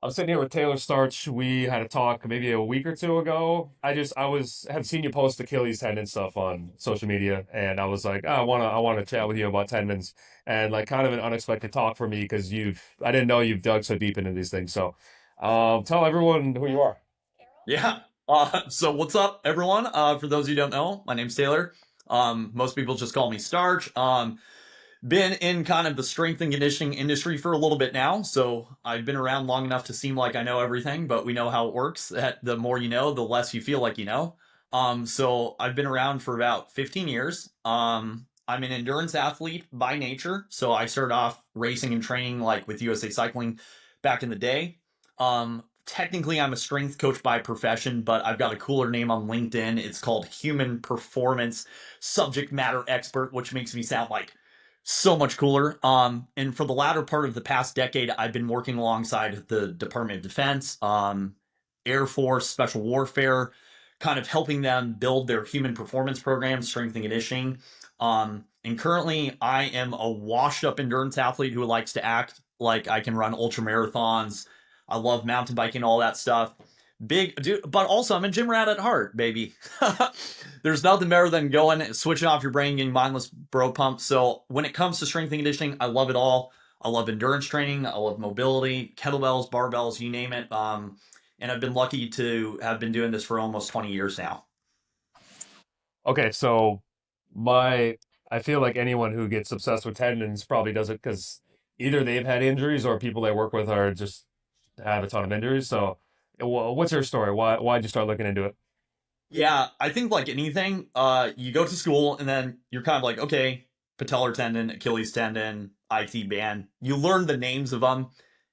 I'm sitting here with Taylor Starch. We had a talk maybe a week or two ago. Have seen you post Achilles tendon stuff on social media, and I was like, "Oh, I wanna chat with you about tendons, and like kind of an unexpected talk for me because I didn't know you've dug so deep into these things. So, tell everyone who you are. Yeah. So what's up, everyone? For those of you who don't know, my name's Taylor. Most people just call me Starch. Been in kind of the strength and conditioning industry for a little bit now, so I've been around long enough to seem like I know everything, but we know how it works. That the more you know, the less you feel like you know. So I've been around for about 15 years. I'm an endurance athlete by nature, so I started off racing and training like with USA Cycling back in the day. Technically, I'm a strength coach by profession, but I've got a cooler name on LinkedIn. It's called Human Performance Subject Matter Expert, which makes me sound like so much cooler. And for the latter part of the past decade, I've been working alongside the Department of Defense, Air Force, Special Warfare, kind of helping them build their human performance program, strength and conditioning. And currently, I am a washed up endurance athlete who likes to act like I can run ultra marathons. I love mountain biking, all that stuff. Big dude, but also I'm a gym rat at heart, baby. There's nothing better than going, switching off your brain, getting mindless bro pump. So when it comes to strength and conditioning, I love it all. I love endurance training. I love mobility, kettlebells, barbells, you name it. And I've been lucky to have been doing this for almost 20 years now. Okay, so my I feel like anyone who gets obsessed with tendons probably does it because either they've had injuries or people they work with are just have a ton of injuries. So, what's your story? Why'd you start looking into it? Yeah, I think like anything, you go to school and then you're kind of like, okay, patellar tendon, Achilles tendon, IT band. You learn the names of them,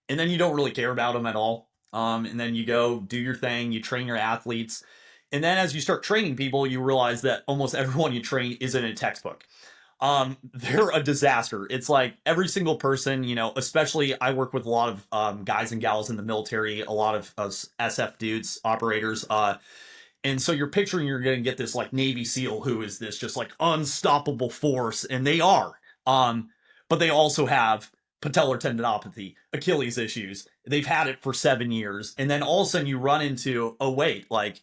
and then you don't really care about them at all. And then you go do your thing, you train your athletes, and then as you start training people, you realize that almost everyone you train isn't a textbook. They're a disaster. It's like every single person, especially I work with a lot of guys and gals in the military, a lot of SF dudes, operators. And so you're picturing you're going to get this like Navy SEAL who is this just like unstoppable force, and they are. Um, but they also have patellar tendinopathy, Achilles issues. They've had it for 7 years, and then all of a sudden you run into, oh wait, like,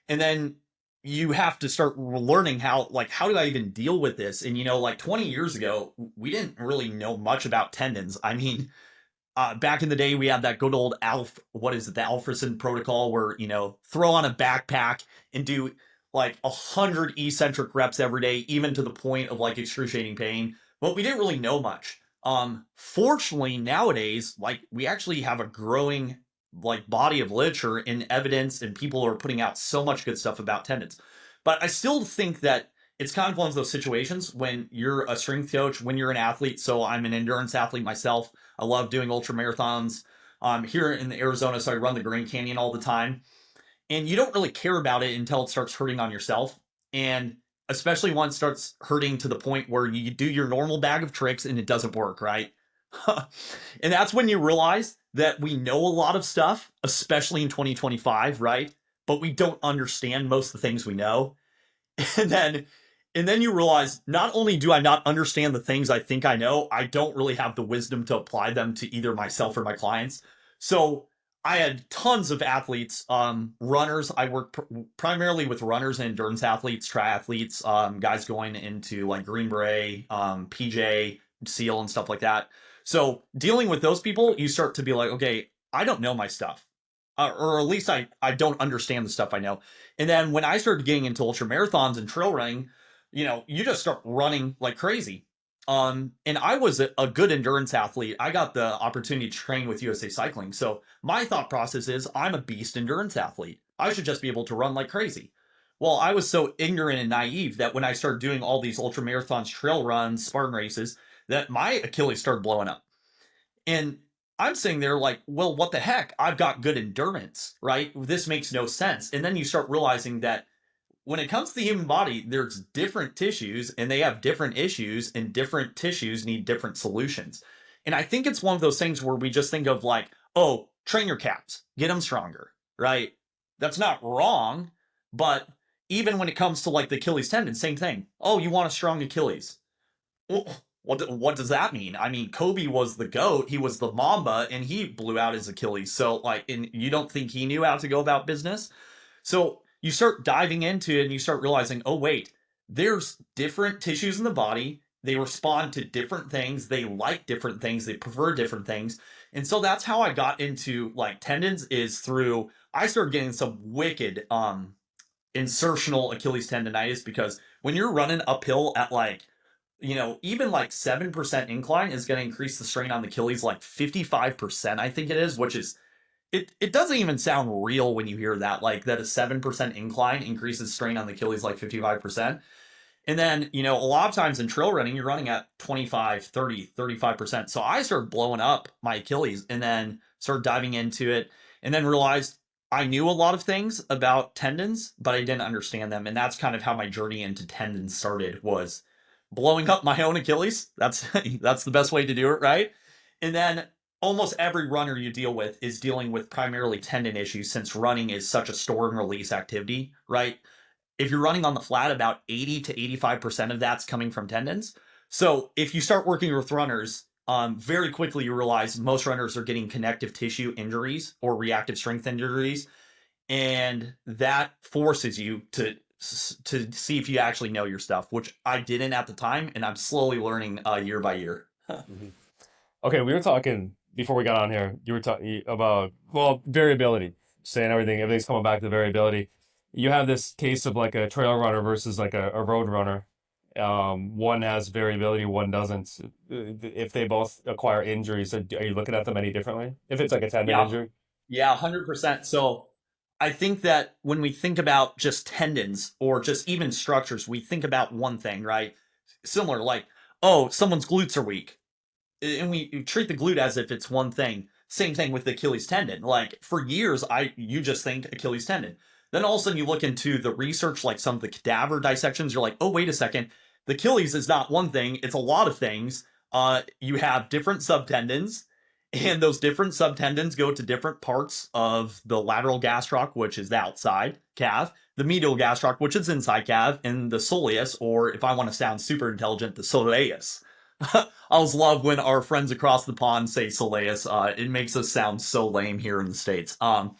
and then you have to start learning how do I even deal with this? And like 20 years ago, we didn't really know much about tendons. I mean, back in the day, we had that good old what is it, the Alfredson protocol, where throw on a backpack and do like 100 eccentric reps every day, even to the point of like excruciating pain. But we didn't really know much. Fortunately, nowadays, like we actually have a growing like body of literature and evidence, and people are putting out so much good stuff about tendons. But I still think that it's kind of one of those situations when you're a strength coach, when you're an athlete. So I'm an endurance athlete myself. I love doing ultra marathons. Here in Arizona, so I run the Grand Canyon all the time. And you don't really care about it until it starts hurting on yourself. And especially once it starts hurting to the point where you do your normal bag of tricks and it doesn't work, right? And that's when you realize that we know a lot of stuff, especially in 2025, right? But we don't understand most of the things we know. And then you realize not only do I not understand the things I think I know, I don't really have the wisdom to apply them to either myself or my clients. So I had tons of athletes, runners. I work primarily with runners and endurance athletes, triathletes, guys going into like Green Beret, PJ, SEAL, and stuff like that. So dealing with those people, you start to be like, okay, I don't know my stuff. Or at least I don't understand the stuff I know. And then when I started getting into ultra marathons and trail running, you just start running like crazy. And I was a good endurance athlete. I got the opportunity to train with USA Cycling. So my thought process is I'm a beast endurance athlete. I should just be able to run like crazy. Well, I was so ignorant and naive that when I started doing all these ultra marathons, trail runs, Spartan races, that my Achilles started blowing up. And I'm sitting there like, well, what the heck? I've got good endurance, right? This makes no sense. And then you start realizing that when it comes to the human body, there's different tissues and they have different issues, and different tissues need different solutions. And I think it's one of those things where we just think of like, oh, train your calves, get them stronger, right? That's not wrong. But even when it comes to like the Achilles tendon, same thing. Oh, you want a strong Achilles. what does that mean? I mean, Kobe was the GOAT, he was the Mamba, and he blew out his Achilles. So, like, and you don't think he knew how to go about business? So you start diving into it and you start realizing, oh, wait, there's different tissues in the body. They respond to different things. They like different things. They prefer different things. And so that's how I got into like tendons is through, I started getting some wicked insertional Achilles tendonitis because when you're running uphill at like, even like 7% incline is going to increase the strain on the Achilles like 55%, I think it is, which is it doesn't even sound real when you hear that, like that a 7% incline increases strain on the Achilles like 55%. And then, a lot of times in trail running, you're running at 25, 30, 35%. So I started blowing up my Achilles and then started diving into it and then realized I knew a lot of things about tendons, but I didn't understand them. And that's kind of how my journey into tendons started was blowing up my own Achilles. That's the best way to do it, right? And then almost every runner you deal with is dealing with primarily tendon issues since running is such a store and release activity, right? If you're running on the flat, about 80 to 85% of that's coming from tendons. So if you start working with runners, very quickly you realize most runners are getting connective tissue injuries or reactive strength injuries, and that forces you to see if you actually know your stuff, which I didn't at the time, and I'm slowly learning year by year. Mhm. Okay, we were talking before we got on here. You were talking about well variability, saying everything's coming back to variability. You have this case of like a trail runner versus like a road runner. One has variability, one doesn't. If they both acquire injuries, are you looking at them any differently? If it's like a tendon Yeah, injury? yeah, 100%. So I think that when we think about just tendons or just even structures, we think about one thing, right? Similar, like, oh, someone's glutes are weak. And we treat the glute as if it's one thing. Same thing with the Achilles tendon. Like for years, you just think Achilles tendon. Then all of a sudden you look into the research, like some of the cadaver dissections. You're like, oh wait a second, the Achilles is not one thing; it's a lot of things. You have different subtendons, and those different subtendons go to different parts of the lateral gastroc, which is the outside calf, the medial gastroc, which is inside calf, and the soleus, or if I want to sound super intelligent, the soleus. I always love when our friends across the pond say soleus. It makes us sound so lame here in the States. And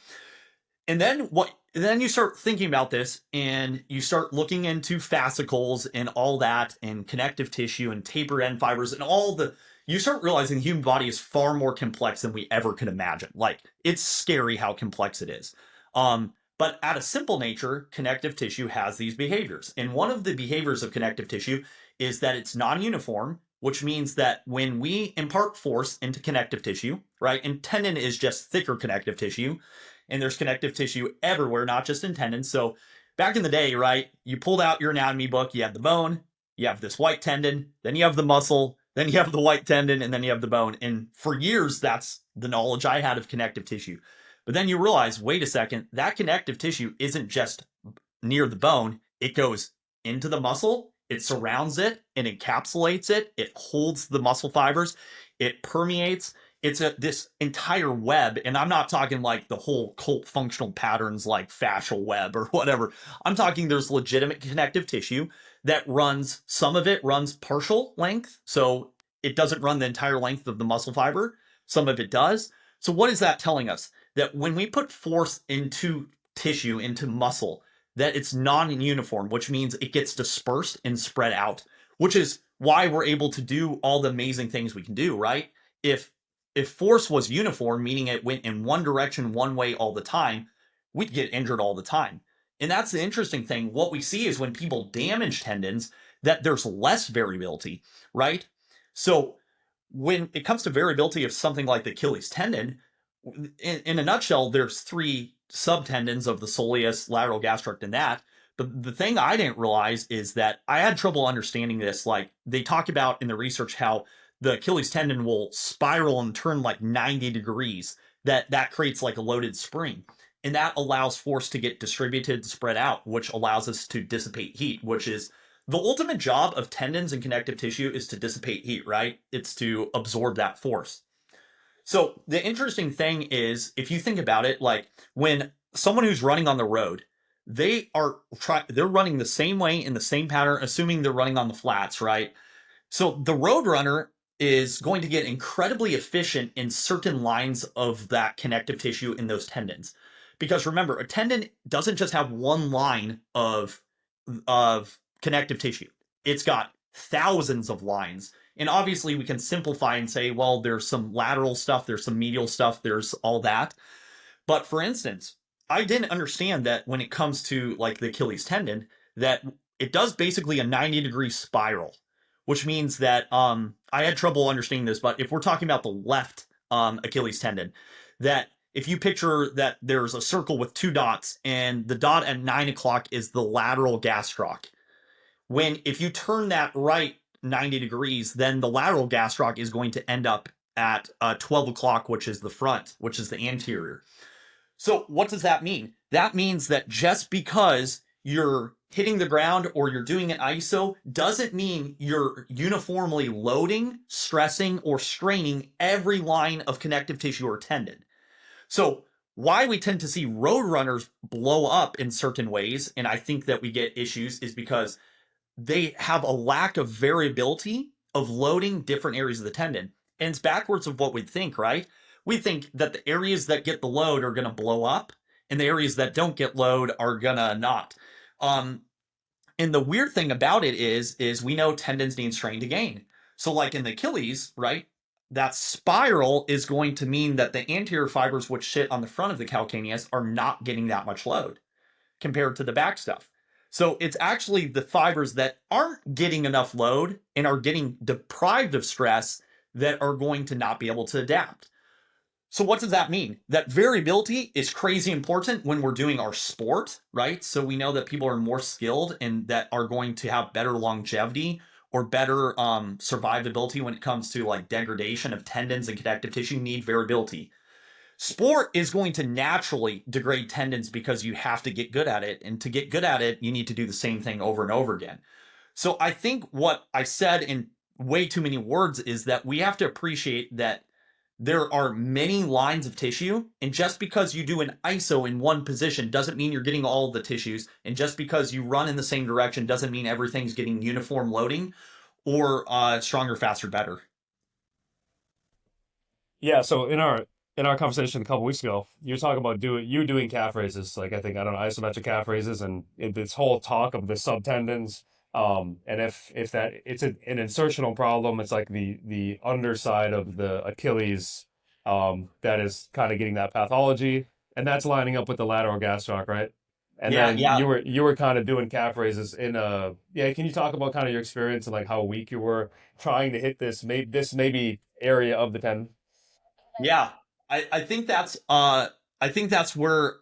then what? Then you start thinking about this, and you start looking into fascicles and all that, and connective tissue and taper end fibers and all the. You start realizing the human body is far more complex than we ever could imagine. Like it's scary how complex it is. But at a simple nature, connective tissue has these behaviors, and one of the behaviors of connective tissue is that it's non-uniform, which means that when we impart force into connective tissue, right, and tendon is just thicker connective tissue, and there's connective tissue everywhere, not just in tendons. So back in the day, right, you pulled out your anatomy book, you have the bone, you have this white tendon, then you have the muscle, then you have the white tendon, and then you have the bone. And for years, that's the knowledge I had of connective tissue. But then you realize, wait a second, that connective tissue isn't just near the bone, it goes into the muscle, it surrounds it and encapsulates it, it holds the muscle fibers, it permeates, it's this entire web. And I'm not talking like the whole cult functional patterns like fascial web or whatever. I'm talking there's legitimate connective tissue that runs, some of it runs partial length, so it doesn't run the entire length of the muscle fiber, some of it does. So what is that telling us? That when we put force into tissue, into muscle, that it's non-uniform, which means it gets dispersed and spread out, which is why we're able to do all the amazing things we can do, right? If if force was uniform, meaning it went in one direction one way all the time, we'd get injured all the time. And that's the interesting thing. What we see is when people damage tendons, that there's less variability, right? So when it comes to variability of something like the Achilles tendon, in a nutshell, there's three subtendons of the soleus, lateral gastroc, and that. But the thing I didn't realize is that I had trouble understanding this. Like they talk about in the research how the Achilles tendon will spiral and turn like 90 degrees. That creates like a loaded spring. And that allows force to get distributed, spread out, which allows us to dissipate heat, which is the ultimate job of tendons and connective tissue is to dissipate heat, right? It's to absorb that force. So the interesting thing is, if you think about it, like when someone who's running on the road, they're running the same way in the same pattern, assuming they're running on the flats, right? So the Roadrunner is going to get incredibly efficient in certain lines of that connective tissue in those tendons. Because remember, a tendon doesn't just have one line of connective tissue. It's got thousands of lines. And obviously we can simplify and say, well, there's some lateral stuff, there's some medial stuff, there's all that. But for instance, I didn't understand that when it comes to like the Achilles tendon, that it does basically a 90-degree spiral, which means that I had trouble understanding this, but if we're talking about the left Achilles tendon, that if you picture that there's a circle with two dots, and the dot at 9 o'clock is the lateral gastroc. When if you turn that right 90 degrees, then the lateral gastroc is going to end up at 12 o'clock, which is the front, which is the anterior. So what does that mean? That means that just because you're hitting the ground or you're doing an ISO doesn't mean you're uniformly loading, stressing, or straining every line of connective tissue or tendon. So why we tend to see road runners blow up in certain ways, and I think that we get issues, is because they have a lack of variability of loading different areas of the tendon. And it's backwards of what we'd think, right? We think that the areas that get the load are going to blow up, and the areas that don't get load are going to not. Um, and the weird thing about it is we know tendons need strain to gain. So, like in the Achilles, right? That spiral is going to mean that the anterior fibers, which sit on the front of the calcaneus, are not getting that much load compared to the back stuff. So it's actually the fibers that aren't getting enough load and are getting deprived of stress that are going to not be able to adapt. So what does that mean? That variability is crazy important when we're doing our sport, right? So we know that people are more skilled and that are going to have better longevity or better survivability when it comes to like degradation of tendons and connective tissue need variability. Sport is going to naturally degrade tendons because you have to get good at it. And to get good at it, you need to do the same thing over and over again. So I think what I said in way too many words is that we have to appreciate that there are many lines of tissue. And just because you do an ISO in one position doesn't mean you're getting all of the tissues. And just because you run in the same direction doesn't mean everything's getting uniform loading or stronger, faster, better. Yeah, so in our conversation a couple weeks ago, you were talking about doing calf raises, like I think I don't know isometric calf raises, and this whole talk of the subtendons. And if that it's an insertional problem, it's like the underside of the Achilles, that is kind of getting that pathology, and that's lining up with the lateral gastroc, right? And Yeah, then yeah. you were kind of doing calf raises in yeah. Can you talk about kind of your experience and like how weak you were trying to hit this maybe area of the tendon? Yeah, I think that's where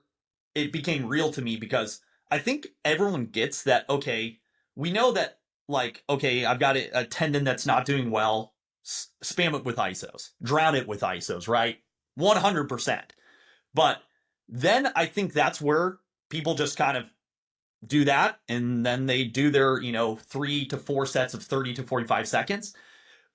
it became real to me because I think everyone gets that. Okay, we know that like okay, I've got a tendon that's not doing well. Spam it with isos, drown it with isos, right? 100%. But then I think that's where people just kind of do that, and then they do their 3 to 4 sets of 30 to 45 seconds.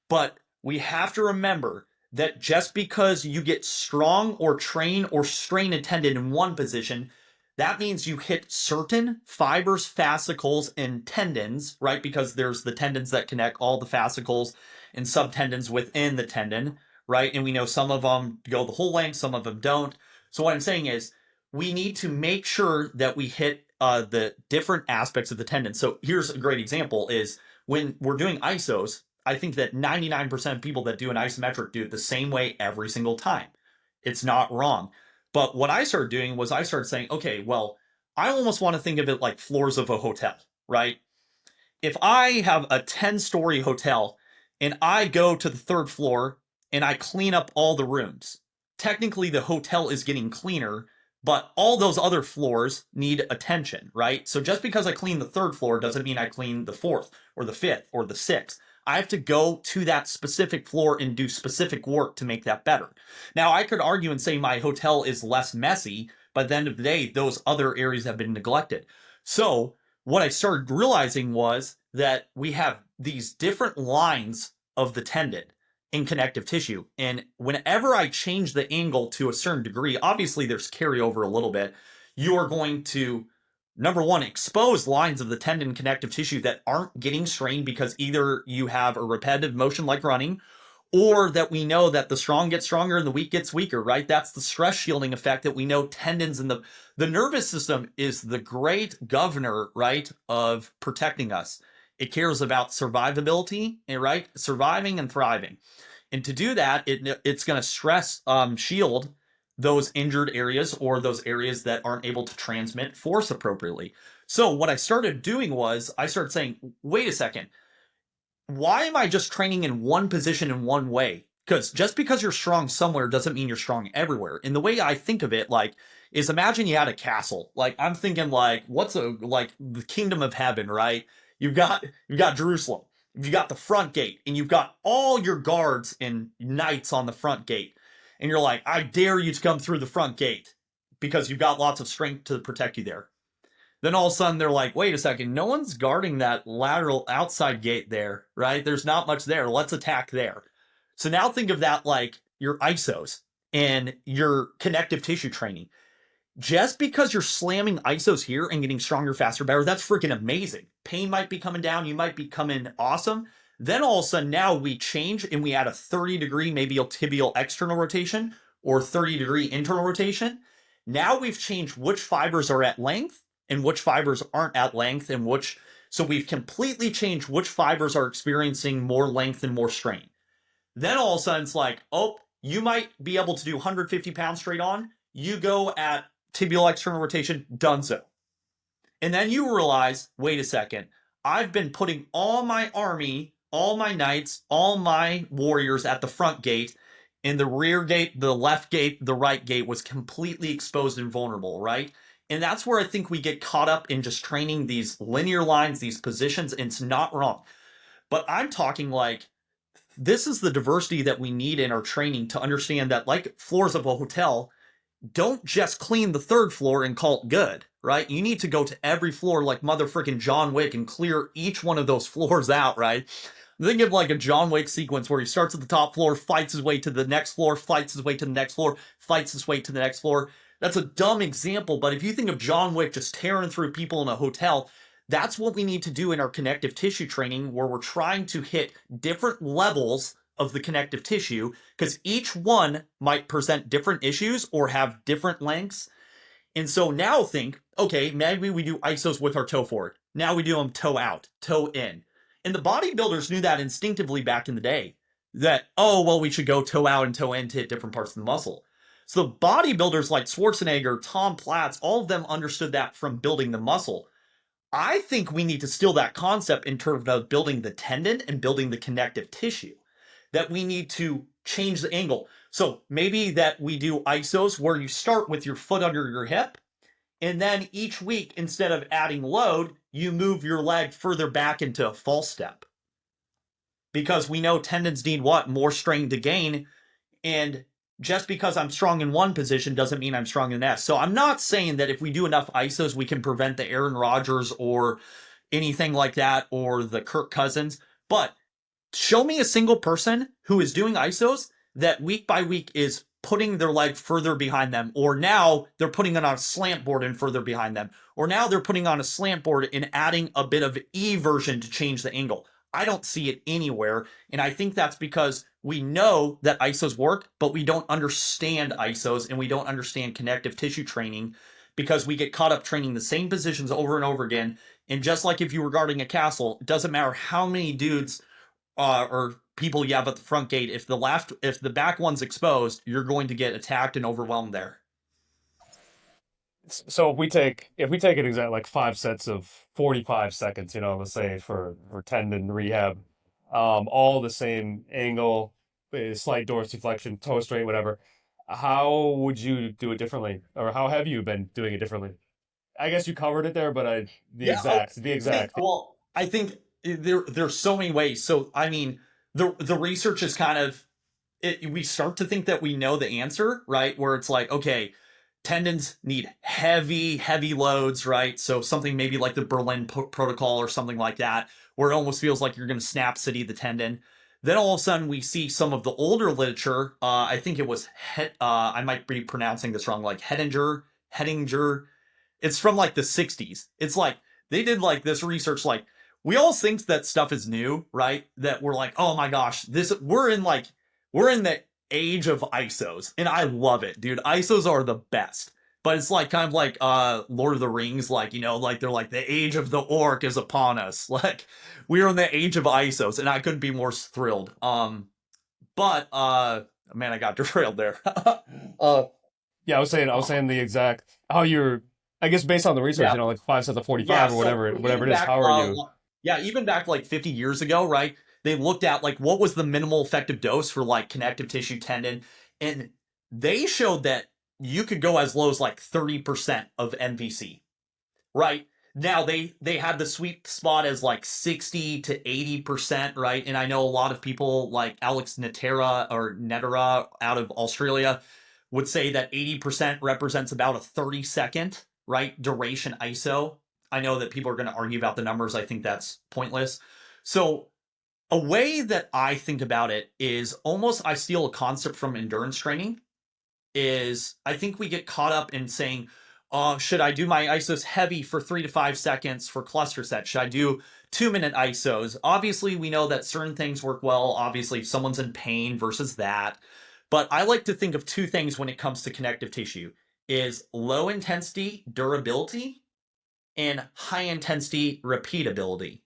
But we have to remember that just because you get strong or train or strain a tendon in one position, that means you hit certain fibers, fascicles, and tendons, right? Because there's the tendons that connect all the fascicles and subtendons within the tendon, right? And we know some of them go the whole length, some of them don't. So what I'm saying is we need to make sure that we hit the different aspects of the tendon. So here's a great example is when we're doing isos, I think that 99% of people that do an isometric do it the same way every single time. It's not wrong. But what I started doing was I started saying, okay, well, I almost want to think of it like floors of a hotel, right? If I have a 10-story hotel and I go to the third floor and I clean up all the rooms, technically the hotel is getting cleaner, but all those other floors need attention, right? So just because I clean the third floor doesn't mean I clean the fourth or the fifth or the sixth. I have to go to that specific floor and do specific work to make that better. Now, I could argue and say my hotel is less messy, but at the end of the day, those other areas have been neglected. So, what I started realizing was that we have these different lines of the tendon in connective tissue. And whenever I change the angle to a certain degree, obviously there's carryover a little bit, you are going to number one, expose lines of the tendon connective tissue that aren't getting strained because either you have a repetitive motion like running, or that we know that the strong gets stronger and the weak gets weaker, right? That's the stress shielding effect that we know tendons and the nervous system is the great governor, right, of protecting us. It cares about survivability, right? Surviving and thriving. And to do that, it's going to stress shield those injured areas or those areas that aren't able to transmit force appropriately. So what I started doing was I started saying, wait a second, why am I just training in one position in one way? Because just because you're strong somewhere doesn't mean you're strong everywhere. And the way I think of it, like, is imagine you had a castle. Like, I'm thinking, like, what's a like the kingdom of heaven, right? You've got Jerusalem. You've got the front gate, and you've got all your guards and knights on the front gate. And you're like, I dare you to come through the front gate because you've got lots of strength to protect you there. Then all of a sudden they're like, wait a second, no one's guarding that lateral outside gate there, right? There's not much there. Let's attack there. So now think of that like your ISOs and your connective tissue training. Just because you're slamming ISOs here and getting stronger, faster, better, that's freaking amazing. Pain might be coming down. You might be coming awesome. Then all of a sudden now we change and we add a 30-degree, maybe a tibial external rotation or 30-degree internal rotation. Now we've changed which fibers are at length and which fibers aren't at length and which, so we've completely changed which fibers are experiencing more length and more strain. Then all of a sudden it's like, oh, you might be able to do 150 pounds straight on. You go at tibial external rotation, done so. And then you realize, wait a second, I've been putting all my army, all my knights, all my warriors at the front gate, and the rear gate, the left gate, the right gate was completely exposed and vulnerable, right? And that's where I think we get caught up in just training these linear lines, these positions, and it's not wrong. But I'm talking like this is the diversity that we need in our training to understand that, like floors of a hotel, don't just clean the third floor and call it good, right? You need to go to every floor like mother freaking John Wick and clear each one of those floors out, right? Think of like a John Wick sequence where he starts at the top floor, fights his way to the next floor, fights his way to the next floor, fights his way to the next floor. That's a dumb example, but if you think of John Wick just tearing through people in a hotel, that's what we need to do in our connective tissue training, where we're trying to hit different levels of the connective tissue because each one might present different issues or have different lengths. And so now think, okay, maybe we do isos with our toe forward. Now we do them toe out, toe in. And the bodybuilders knew that instinctively back in the day that, oh, well, we should go toe out and toe in to hit different parts of the muscle. So bodybuilders like Schwarzenegger, Tom Platz, all of them understood that from building the muscle. I think we need to steal that concept in terms of building the tendon and building the connective tissue, that we need to change the angle. So maybe that we do isos where you start with your foot under your hip, and then each week, instead of adding load, you move your leg further back into a false step. Because we know tendons need what? More strain to gain. And just because I'm strong in one position doesn't mean I'm strong in that. So I'm not saying that if we do enough isos, we can prevent the Aaron Rodgers or anything like that or the Kirk Cousins. But show me a single person who is doing isos that week by week is putting their leg further behind them, or now they're putting it on a slant board and further behind them, or now they're putting on a slant board and adding a bit of E version to change the angle. I don't see it anywhere, and I think that's because we know that isos work, but we don't understand isos and we don't understand connective tissue training because we get caught up training the same positions over and over again. And just like if you were guarding a castle, it doesn't matter how many dudes or people you have at the front gate. If the back one's exposed, you're going to get attacked and overwhelmed there. So if we take an exact like 5 sets of 45 seconds, let's say for tendon rehab, all the same angle, slight dorsiflexion, toe straight, whatever. How would you do it differently, or how have you been doing it differently? I guess you covered it there, but the Yeah, exact, the exact. well, I think there's so many ways. So I mean, the research is kind of we start to think that we know the answer, right? Where it's like, okay, tendons need heavy loads, right? So something maybe like the Berlin protocol or something like that, where it almost feels like you're going to snap city the tendon. Then all of a sudden we see some of the older literature. I think it was I might be pronouncing this wrong, like Hettinger, It's from like the 60s. It's like they did like this research. Like we all think that stuff is new, right? That we're like, oh my gosh, this we're in the age of ISOs, and I love it, dude. ISOs are the best. But it's like kind of like Lord of the Rings, like, you know, like they're like the age of the orc is upon us. Like we're in the age of ISOs, and I couldn't be more thrilled. But man, I got derailed there. uh Yeah, I was saying the exact how you're. I guess based on the research, yeah. you know, like 5 sets of Yeah, 45 or so whatever even it is. back How are you? yeah, even back like 50 years ago, right? They looked at like what was the minimal effective dose for like connective tissue tendon, and they showed that you could go as low as like 30% of MVC, right? Now they had the sweet spot as like 60 to 80%, right? And I know a lot of people like Alex Netera out of Australia would say that 80% represents about a 30-second, right, duration ISO. I know that people are going to argue about the numbers. I think that's pointless. So a way that I think about it is almost I steal a concept from endurance training is I think we get caught up in saying, should I do my ISOs heavy for 3 to 5 seconds for cluster sets? Should I do 2 minute ISOs? Obviously, we know that certain things work well. Obviously, if someone's in pain versus that. But I like to think of two things when it comes to connective tissue is low intensity durability and high intensity repeatability.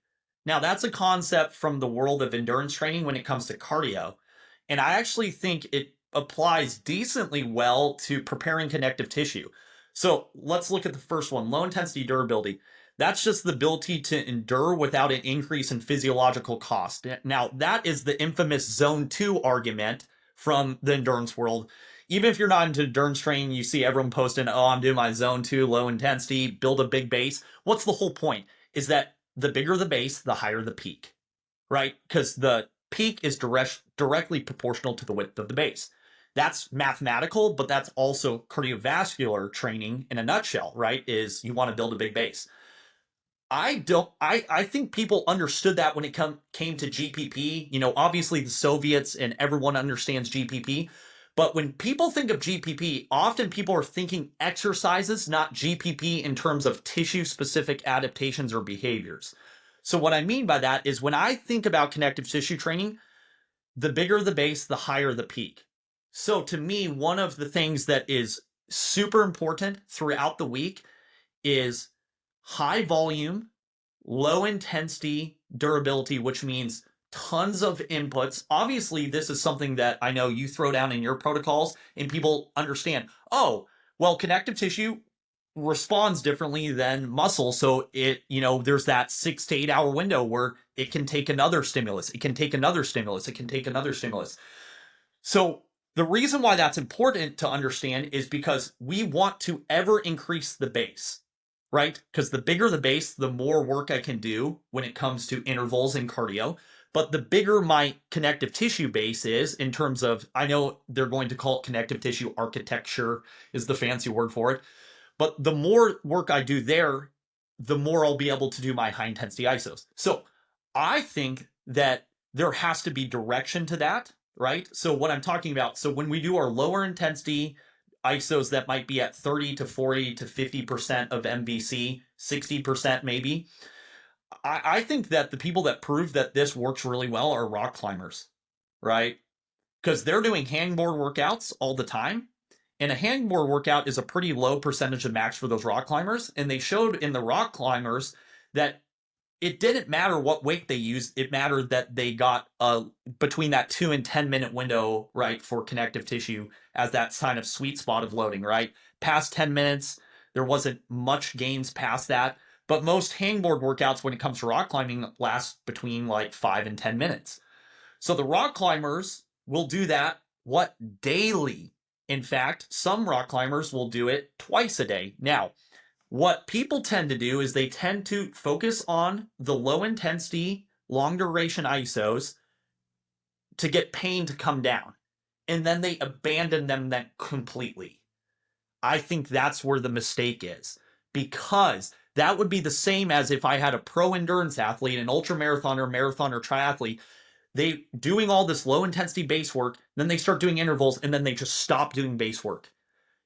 Now, that's a concept from the world of endurance training when it comes to cardio. And I actually think it applies decently well to preparing connective tissue. So let's look at the first one low intensity durability. That's just the ability to endure without an increase in physiological cost. Now, that is the infamous zone 2 argument from the endurance world. Even if you're not into endurance training, you see everyone posting, oh, I'm doing my zone 2 low intensity, build a big base. What's the whole point? Is that the bigger the base, the higher the peak, right? Because the peak is directly proportional to the width of the base. That's mathematical, but that's also cardiovascular training in a nutshell, right? Is you want to build a big base. I think people understood that when it came to GPP. You know, obviously the Soviets and everyone understands GPP. But when people think of GPP, often people are thinking exercises, not GPP in terms of tissue specific adaptations or behaviors. So, what I mean by that is when I think about connective tissue training, the bigger the base, the higher the peak. So, to me, one of the things that is super important throughout the week is high volume, low intensity durability, which means tons of inputs. Obviously, this is something that I know you throw down in your protocols and people understand. Oh, well, connective tissue responds differently than muscle. So it, you know, there's that 6 to 8 hour window where it can take another stimulus. It can take another stimulus. It can take another stimulus. So the reason why that's important to understand is because we want to ever increase the base, right? Because the bigger the base, the more work I can do when it comes to intervals and cardio. But the bigger my connective tissue base is in terms of, I know they're going to call it connective tissue architecture, is the fancy word for it. But the more work I do there, the more I'll be able to do my high intensity ISOs. So I think that there has to be direction to that, right? So what I'm talking about, so when we do our lower intensity ISOs that might be at 30 to 40 to 50% of MVC, 60% maybe, I think that the people that prove that this works really well are rock climbers, right? Because they're doing hangboard workouts all the time. And a hangboard workout is a pretty low percentage of max for those rock climbers. And they showed in the rock climbers that it didn't matter what weight they used. It mattered that they got between that 2 and 10 minute window, right, for connective tissue as that kind of sweet spot of loading, right? Past 10 minutes, there wasn't much gains past that. But most hangboard workouts, when it comes to rock climbing, last between like 5 and 10 minutes. So the rock climbers will do that, what, daily. In fact, some rock climbers will do it twice a day. Now, what people tend to do is they tend to focus on the low intensity, long duration ISOs to get pain to come down. And then they abandon them then completely. I think that's where the mistake is. Because that would be the same as if I had a pro endurance athlete, an ultra marathoner, marathon, or triathlete, they doing all this low intensity base work, then they start doing intervals, and then they just stop doing base work.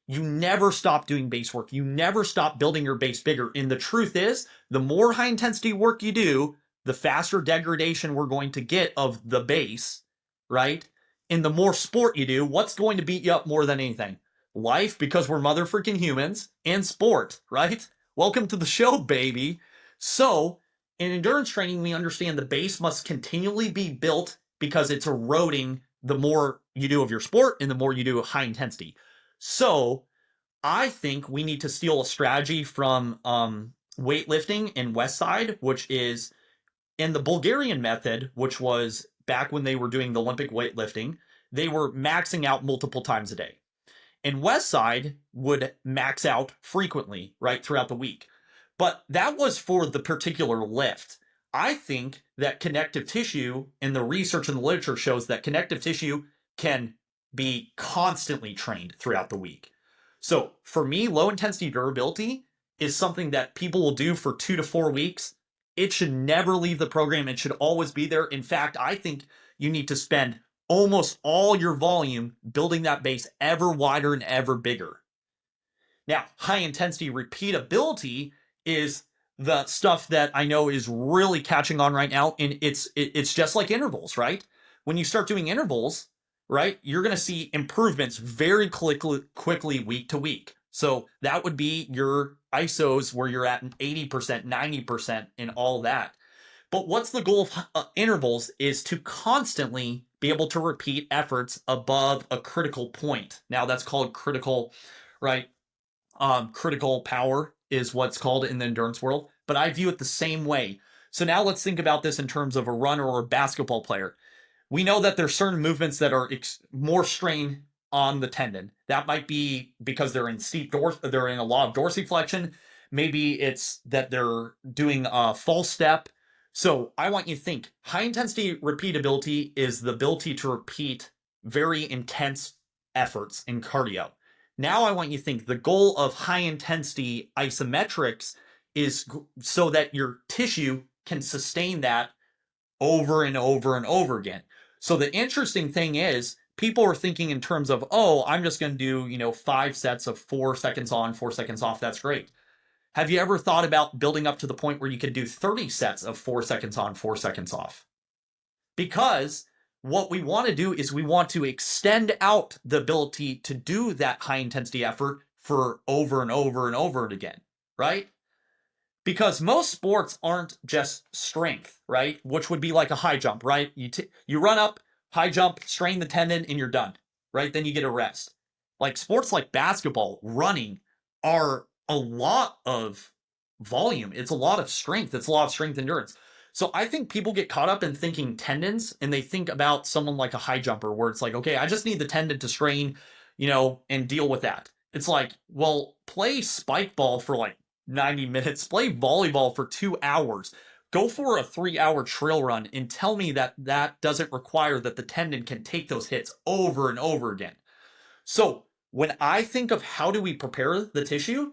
you never stop doing base work. You never stop building your base bigger. And the truth is, the more high intensity work you do, the faster degradation we're going to get of the base, right? And the more sport you do, what's going to beat you up more than anything? Life, because we're mother freaking humans, and sport, right? Welcome to the show, baby. So, in endurance training, we understand the base must continually be built because it's eroding the more you do of your sport and the more you do high intensity. So I think we need to steal a strategy from weightlifting in Westside, which is in the Bulgarian method, which was back when they were doing the Olympic weightlifting, they were maxing out multiple times a day. And Westside would max out frequently, right, throughout the week. But that was for the particular lift. I think that connective tissue and the research in the literature shows that connective tissue can be constantly trained throughout the week. So for me, low intensity durability is something that people will do for 2 to 4 weeks. It should never leave the program. It should always be there. In fact, I think you need to spend almost all your volume building that base ever wider and ever bigger. Now, high intensity repeatability is the stuff that I know is really catching on right now, and it's just like intervals, right? When you start doing intervals, right, you're going to see improvements very quickly week to week. So that would be your ISOs where you're at 80%, 90%, and all that. But what's the goal of intervals is to constantly be able to repeat efforts above a critical point. Now that's called critical, right? Critical power is what's called in the endurance world, but I view it the same way. So now let's think about this in terms of a runner or a basketball player. We know that there's certain movements that are more strain on the tendon. That might be because they're in they're in a lot of dorsiflexion. Maybe it's that they're doing a false step. So I want you to think high intensity repeatability is the ability to repeat very intense efforts in cardio. Now I want you to think the goal of high intensity isometrics is so that your tissue can sustain that over and over and over again. So the interesting thing is people are thinking in terms of, oh, I'm just going to do, 5 sets of 4 seconds on, 4 seconds off. That's great. Have you ever thought about building up to the point where you could do 30 sets of 4 seconds on, 4 seconds off? Because what we want to do is we want to extend out the ability to do that high intensity effort for over and over and over again, right? Because most sports aren't just strength, right? Which would be like a high jump, right? You run up, high jump, strain the tendon, and you're done, right? Then you get a rest. Like sports like basketball, running are a lot of volume. It's a lot of strength. It's a lot of strength endurance. So I think people get caught up in thinking tendons and they think about someone like a high jumper where it's like, okay, I just need the tendon to strain, and deal with that. It's like, well, play spike ball for like 90 minutes, play volleyball for 2 hours, go for a 3 hour trail run, and tell me that that doesn't require that the tendon can take those hits over and over again. So when I think of how do we prepare the tissue,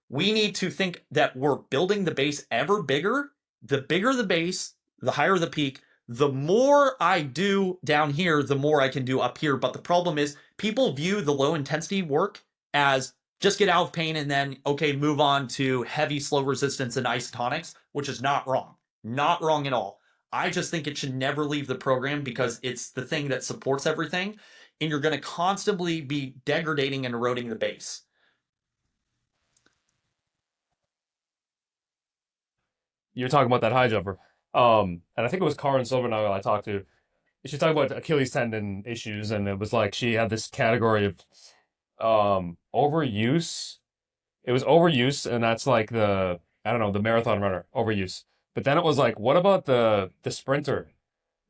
we need to think that we're building the base ever bigger. The bigger the base, the higher the peak. The more I do down here, the more I can do up here. But the problem is people view the low intensity work as just get out of pain and then, okay, move on to heavy, slow resistance and isotonics, which is not wrong. Not wrong at all. I just think it should never leave the program because it's the thing that supports everything. And you're going to constantly be degrading and eroding the base. You're talking about that high jumper. And I think it was Karin Silvernagle I talked to. She talked about Achilles tendon issues, and it was like she had this category of overuse. It was overuse, and that's like the I don't know, the marathon runner overuse. But then it was like, what about the sprinter?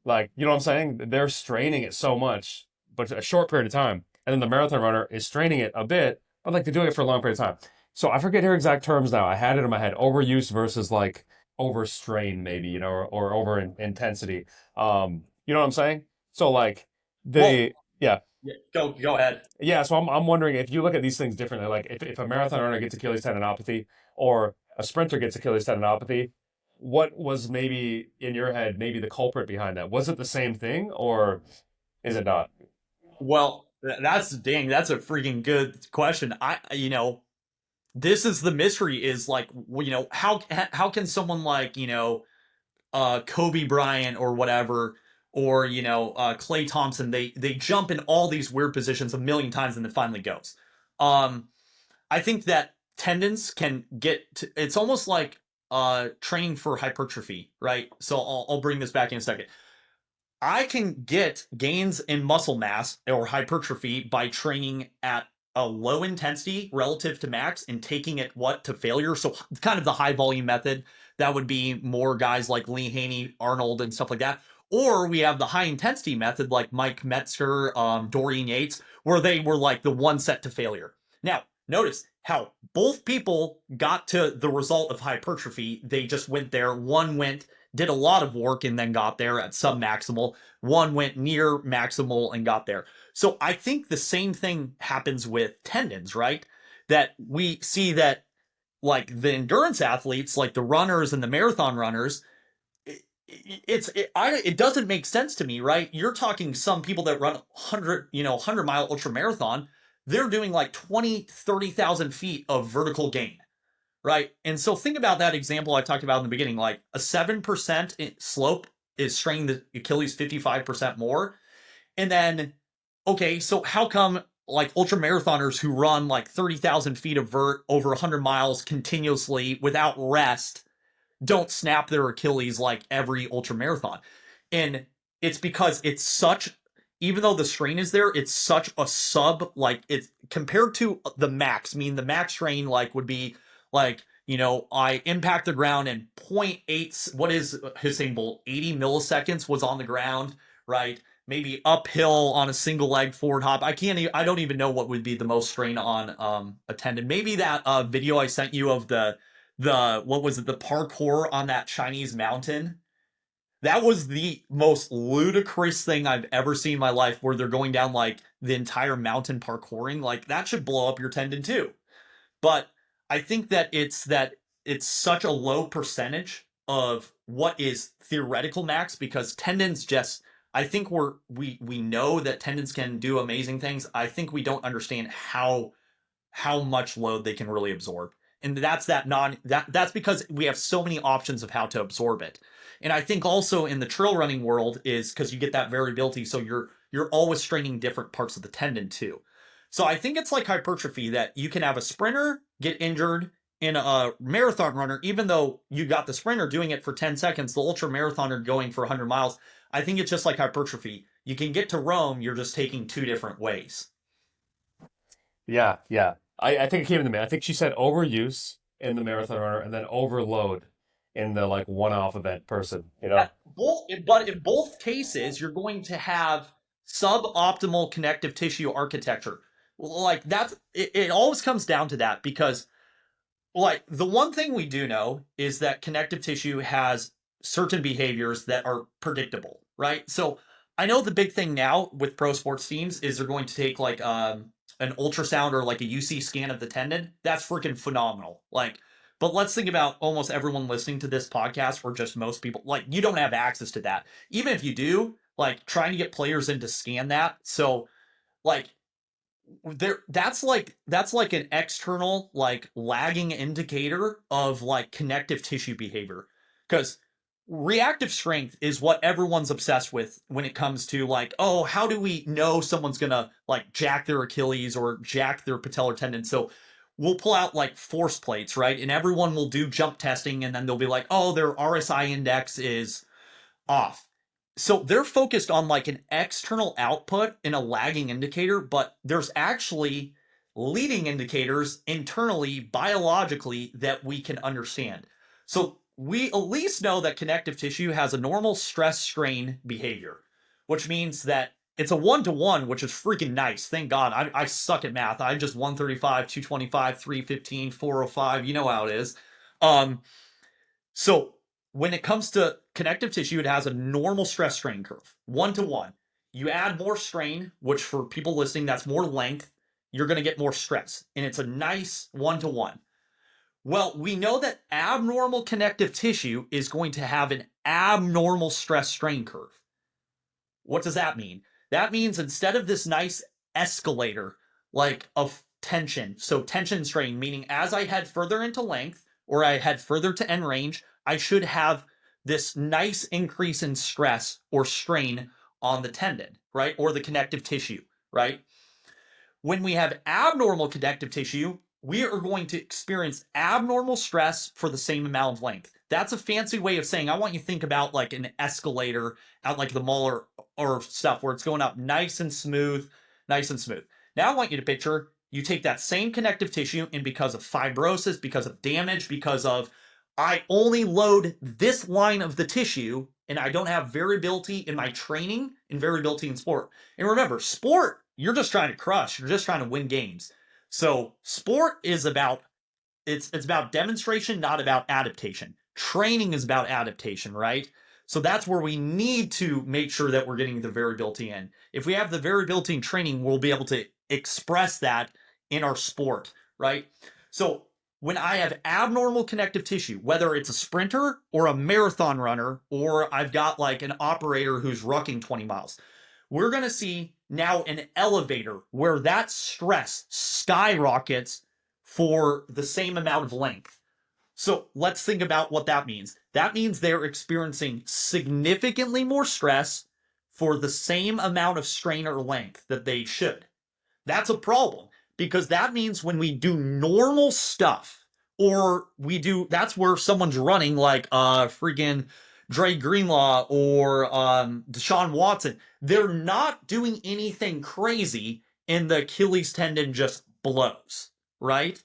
Like, you know what I'm saying? They're straining it so much, but a short period of time. And then the marathon runner is straining it a bit, but like they're doing it for a long period of time. So I forget her exact terms now. I had it in my head. Overuse versus like overstrain, maybe, or over intensity. You know what I'm saying? So like Well, the yeah. yeah, go ahead. Yeah, so I'm wondering if you look at these things differently, like if a marathon runner gets Achilles tendinopathy or a sprinter gets Achilles tendinopathy, what was maybe in your head maybe the culprit behind that? Was it the same thing or is it not? Well, That's a freaking good question. This is the mystery is like, how can someone like, Kobe Bryant or whatever, or Clay Thompson, they jump in all these weird positions a million times and then finally goes. Um, I think that tendons can it's almost like training for hypertrophy, right? So I'll bring this back in a second. I can get gains in muscle mass or hypertrophy by training at a low intensity relative to max and taking it to failure. So kind of the high volume method that would be more guys like Lee Haney, Arnold, and stuff like that. Or we have the high intensity method like Mike Metzger, Dorian Yates, where they were like the one set to failure. Now, notice how both people got to the result of hypertrophy. They just went there. One did a lot of work and then got there at submaximal. One went near maximal and got there. So I think the same thing happens with tendons, right? That we see that like the endurance athletes, like the runners and the marathon runners, it doesn't make sense to me, right? You're talking some people that run 100-mile ultra marathon, they're doing like 20, 30,000 feet of vertical gain, right? And so think about that example I talked about in the beginning, like a 7% slope is straining the Achilles 55% more. And then, okay, so how come like ultra marathoners who run like 30,000 feet of vert over 100 miles continuously without rest don't snap their Achilles like every ultra marathon? And it's because it's such, even though the strain is there, it's such a sub, like it's compared to the max. I mean, the max strain like would be like, I impact the ground and point 0.8, what is Hussein Bolt, 80 milliseconds was on the ground, right? Maybe uphill on a single leg forward hop. I don't even know what would be the most strain on a tendon. Maybe that video I sent you of what was it, the parkour on that Chinese mountain. That was the most ludicrous thing I've ever seen in my life, where they're going down like the entire mountain parkouring. Like that should blow up your tendon too. But I think that it's such a low percentage of what is theoretical max, because tendons just, I think we know that tendons can do amazing things. I think we don't understand how much load they can really absorb. And that's because we have so many options of how to absorb it. And I think also in the trail running world is because you get that variability, so you're always straining different parts of the tendon too. So I think it's like hypertrophy, that you can have a sprinter get injured in a marathon runner, even though you got the sprinter doing it for 10 seconds, the ultra marathoner going for 100 miles. I think it's just like hypertrophy. You can get to Rome, you're just taking two different ways. Yeah, yeah. I think it came to me. I think she said overuse in the marathon runner and then overload in the like one-off event person, you know? But in both cases, you're going to have suboptimal connective tissue architecture. Like it always comes down to that, because like the one thing we do know is that connective tissue has certain behaviors that are predictable, right? So I know the big thing now with pro sports teams is they're going to take like an ultrasound or like a UC scan of the tendon. That's freaking phenomenal. Like, but let's think about almost everyone listening to this podcast, or just most people. Like, you don't have access to that. Even if you do, like trying to get players in to scan that. So like that's like an external like lagging indicator of like connective tissue behavior, because reactive strength is what everyone's obsessed with when it comes to like, oh, how do we know someone's gonna like jack their Achilles or jack their patellar tendon? So we'll pull out like force plates, right? And everyone will do jump testing, and then they'll be like, oh, their RSI index is off. So they're focused on like an external output and a lagging indicator, but there's actually leading indicators internally, biologically, that we can understand. So we at least know that connective tissue has a normal stress strain behavior, which means that it's a 1-to-1, which is freaking nice. Thank God. I suck at math. I'm just 135, 225, 315, 405. You know how it is. Um, so when it comes to connective tissue, it has a normal stress strain curve, 1-to-1. You add more strain, which for people listening, that's more length, you're going to get more stress. And it's a nice 1-to-1. Well, we know that abnormal connective tissue is going to have an abnormal stress strain curve. What does that mean? That means instead of this nice escalator, like of tension. So tension strain, meaning as I head further into length or I head further to end range, I should have this nice increase in stress or strain on the tendon, right? Or the connective tissue, right? When we have abnormal connective tissue, we are going to experience abnormal stress for the same amount of length. That's a fancy way of saying I want you to think about like an escalator out like the mall or stuff where it's going up nice and smooth, nice and smooth. Now I want you to picture you take that same connective tissue and because of fibrosis, because of damage, because of I only load this line of the tissue and I don't have variability in my training and variability in sport. And remember, sport, you're just trying to crush, you're just trying to win games. So sport is about it's about demonstration, not about adaptation. Training is about adaptation, right? So that's where we need to make sure that we're getting the variability in. If we have the variability in training, we'll be able to express that in our sport, right? So when I have abnormal connective tissue, whether it's a sprinter or a marathon runner, or I've got like an operator who's rucking 20 miles, we're going to see now an elevator where that stress skyrockets for the same amount of length. So let's think about what that means. That means they're experiencing significantly more stress for the same amount of strain or length that they should. That's a problem because that means when we do normal stuff or we do, that's where someone's running like freaking Dre Greenlaw or Deshaun Watson. They're not doing anything crazy and the Achilles tendon just blows, right?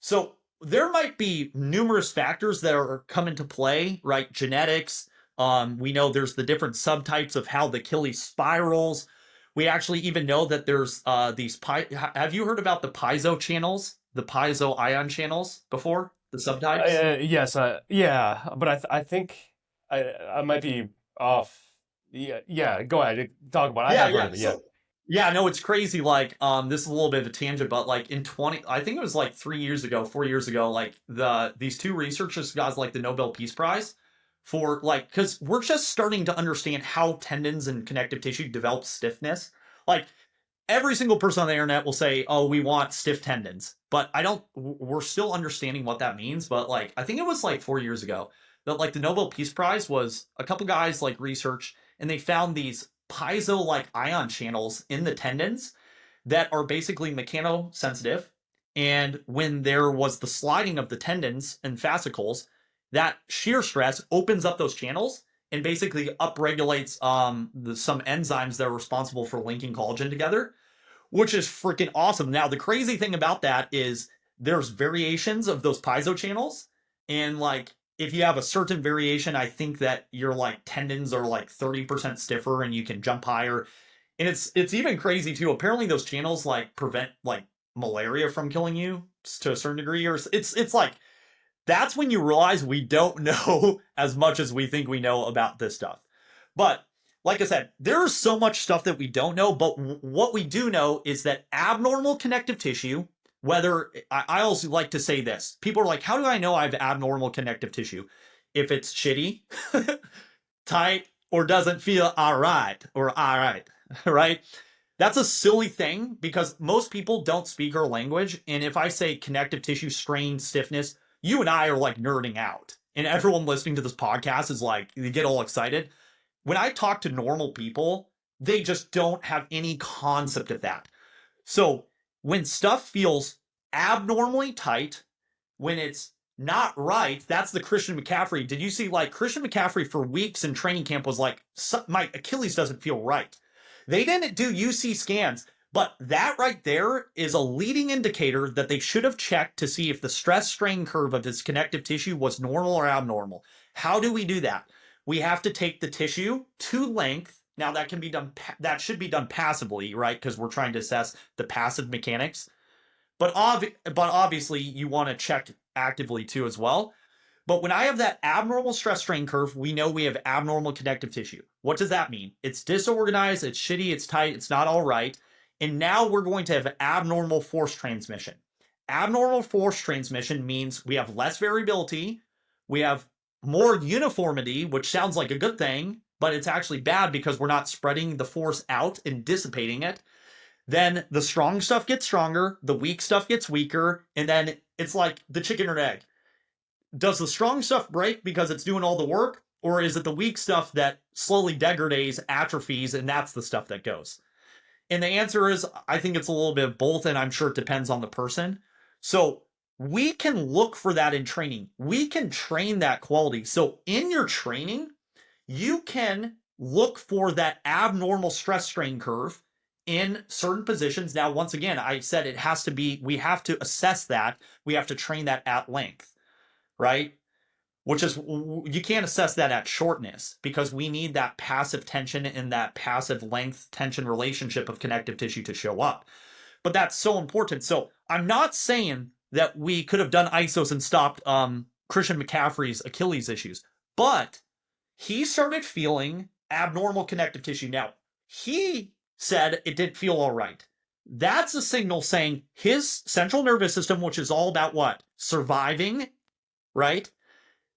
So there might be numerous factors that are come into play, right? Genetics. We know there's the different subtypes of how the Achilles spirals. We actually even know that there's these. Have you heard about the piezo channels, the piezo ion channels before? The subtypes. Yes, yeah, but I think I might be off. Yeah, yeah. Go ahead, talk about it. I Yeah, have heard yeah. of it. Yeah. So yeah, no, it's crazy. Like, this is a little bit of a tangent, but like in 20, I think it was like 3 years ago, 4 years ago, like these two researchers got like the Nobel Peace Prize for like because we're just starting to understand how tendons and connective tissue develop stiffness. Like every single person on the internet will say, "Oh, we want stiff tendons," but I don't. We're still understanding what that means. But like, I think it was like 4 years ago that like the Nobel Peace Prize was a couple guys like researched and they found these piezo like ion channels in the tendons that are basically mechanosensitive. And when there was the sliding of the tendons and fascicles, that shear stress opens up those channels and basically upregulates some enzymes that are responsible for linking collagen together, which is freaking awesome. Now, the crazy thing about that is there's variations of those piezo channels. And like, if you have a certain variation, I think that your like tendons are like 30% stiffer and you can jump higher. And it's even crazy too. Apparently those channels like prevent like malaria from killing you to a certain degree. Or it's like that's when you realize we don't know as much as we think we know about this stuff. But like I said, there's so much stuff that we don't know. But what we do know is that abnormal connective tissue, whether I also like to say this, people are like, how do I know I have abnormal connective tissue? If it's shitty, tight, or doesn't feel all right, right? That's a silly thing because most people don't speak our language. And if I say connective tissue strain, stiffness, you and I are like nerding out. And everyone listening to this podcast is like, they get all excited. When I talk to normal people, they just don't have any concept of that. So when stuff feels abnormally tight, when it's not right, that's the Christian McCaffrey. Did you see like Christian McCaffrey for weeks in training camp was like, my Achilles doesn't feel right. They didn't do UC scans, but that right there is a leading indicator that they should have checked to see if the stress strain curve of his connective tissue was normal or abnormal. How do we do that? We have to take the tissue to length. Now that can be done, that should be done passively, right? Because we're trying to assess the passive mechanics. But obviously you want to check actively too as well. But when I have that abnormal stress strain curve, we know we have abnormal connective tissue. What does that mean? It's disorganized, it's shitty, it's tight, it's not all right. And now we're going to have abnormal force transmission. Abnormal force transmission means we have less variability, we have more uniformity, which sounds like a good thing, but it's actually bad because we're not spreading the force out and dissipating it. Then the strong stuff gets stronger, the weak stuff gets weaker, and then it's like the chicken or egg. Does the strong stuff break because it's doing all the work, or is it the weak stuff that slowly degrades, atrophies, and that's the stuff that goes? And the answer is, I think it's a little bit of both, and I'm sure it depends on the person. So we can look for that in training. We can train that quality. So in your training, you can look for that abnormal stress strain curve in certain positions. Now, once again, I said it has to be, we have to assess that. We have to train that at length, right? Which is, you can't assess that at shortness because we need that passive tension and that passive length tension relationship of connective tissue to show up. But that's so important. So I'm not saying that we could have done isos and stopped Christian McCaffrey's Achilles issues, but he started feeling abnormal connective tissue. Now, he said it didn't feel all right. That's a signal saying his central nervous system, which is all about what? Surviving, right?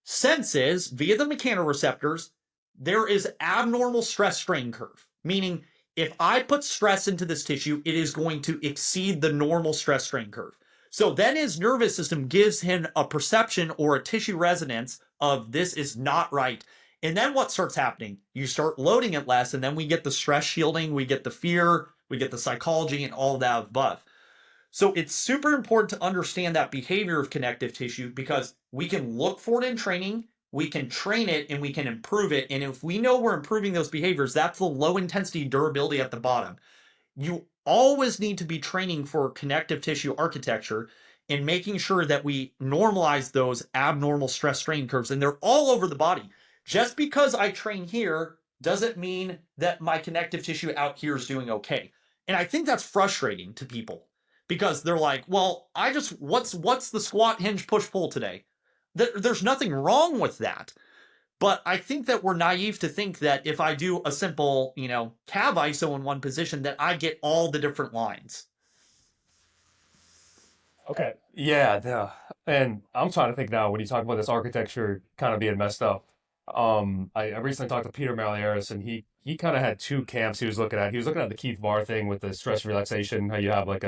Senses via the mechanoreceptors there is abnormal stress strain curve, meaning if I put stress into this tissue, it is going to exceed the normal stress strain curve. So then his nervous system gives him a perception or a tissue resonance of this is not right. And then what starts happening? You start loading it less, and then we get the stress shielding, we get the fear, we get the psychology, and all that above. So it's super important to understand that behavior of connective tissue because we can look for it in training, we can train it, and we can improve it. And if we know we're improving those behaviors, that's the low intensity durability at the bottom. You always need to be training for connective tissue architecture and making sure that we normalize those abnormal stress strain curves. And they're all over the body. Just because I train here doesn't mean that my connective tissue out here is doing okay. And I think that's frustrating to people because they're like, well, I just, what's the squat hinge push pull today? There's nothing wrong with that. But I think that we're naive to think that if I do a simple, calf iso in one position, that I get all the different lines. Okay. Yeah, and I'm trying to think now when you talk about this architecture kind of being messed up. I recently talked to Peter Mallearis, and he kind of had two camps he was looking at. He was looking at the Keith Barr thing with the stress relaxation, how you have like